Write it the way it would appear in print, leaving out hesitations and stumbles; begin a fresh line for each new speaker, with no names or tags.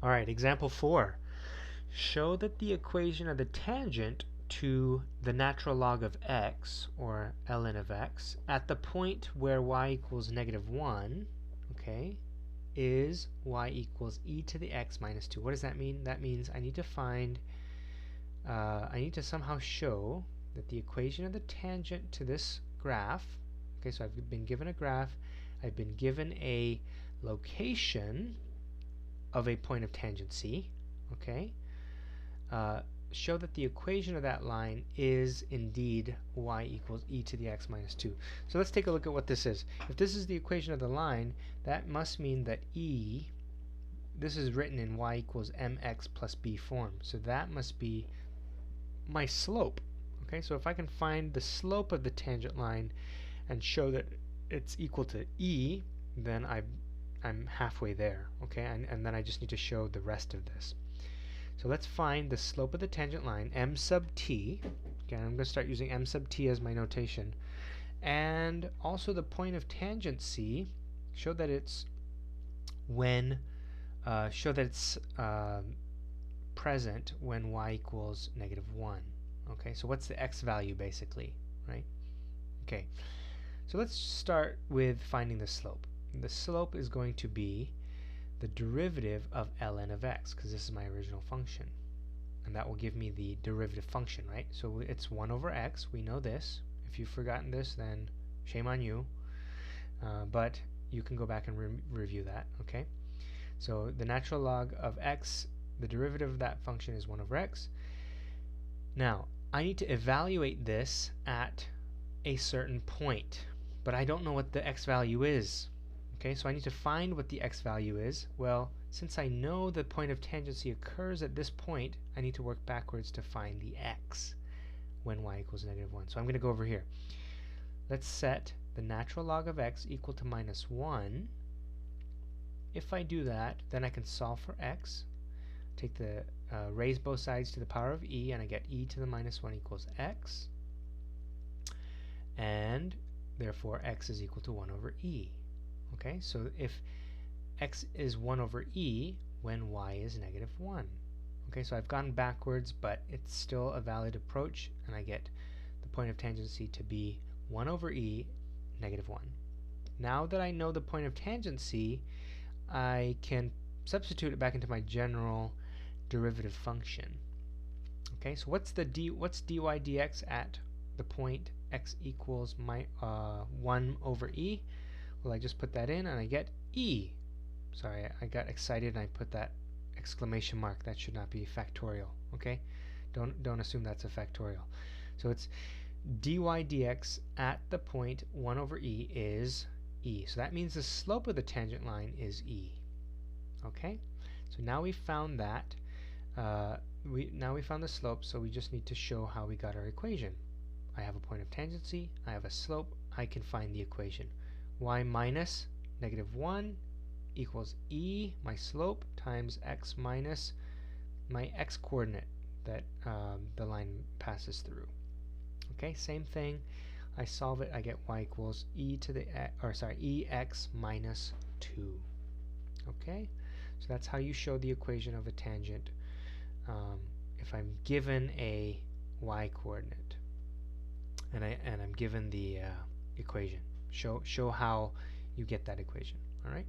All right, example 4. Show that the equation of the tangent to the natural log of x, or ln of x, at the point where y equals -1, okay, is y equals e to the x minus 2. What does that mean? That means I need to somehow show that the equation of the tangent to this graph, okay, so I've been given a graph, I've been given a location of a point of tangent C, okay, show that the equation of that line is indeed y equals e to the x minus 2. So let's take a look at what this is. If this is the equation of the line, that must mean that e, this is written in y equals mx plus b form. So that must be my slope. Okay, so if I can find the slope of the tangent line and show that it's equal to e, then I'm halfway there. Okay, and then I just need to show the rest of this. So let's find the slope of the tangent line, m sub t. Okay, I'm going to start using m sub t as my notation. And also the point of tangent C, show that it's present when y equals -1. Okay, so what's the x value basically, right? Okay, so let's start with finding the slope. The slope is going to be the derivative of ln of x, because this is my original function, and that will give me the derivative function, right? So it's 1 over x. We know this. If you've forgotten this, then shame on you, but you can go back and review that. Okay, so the natural log of x, the derivative of that function is 1 over x. Now I need to evaluate this at a certain point, but I don't know what the x value is. Okay, so I need to find what the x value is. Well, since I know the point of tangency occurs at this point, I need to work backwards to find the x when y equals -1. So I'm going to go over here. Let's set the natural log of x equal to -1. If I do that, then I can solve for x. Take the raise both sides to the power of e, and I get e to the -1 equals x. And therefore x is equal to 1 over e. Okay, so if x is 1 over e when y is -1. Okay, so I've gone backwards, but it's still a valid approach, and I get the point of tangency to be 1 over e -1. Now that I know the point of tangency, I can substitute it back into my general derivative function. Okay, so what's dy dx at the point x equals 1 over e? Well, I just put that in and I get e. Sorry, I got excited and I put that exclamation mark. That should not be factorial. Okay, don't assume that's a factorial. So it's dy dx at the point 1 over e is e. So that means the slope of the tangent line is e. Okay, so now we found that. Now we found the slope, so we just need to show how we got our equation. I have a point of tangency, I have a slope, I can find the equation. Y minus -1 equals e, my slope, times x minus my x coordinate that the line passes through. Okay, same thing. I solve it, I get y equals e to the ex minus 2. Okay, so that's how you show the equation of a tangent if I'm given a y coordinate and I'm given the equation. Show how you get that equation. All right.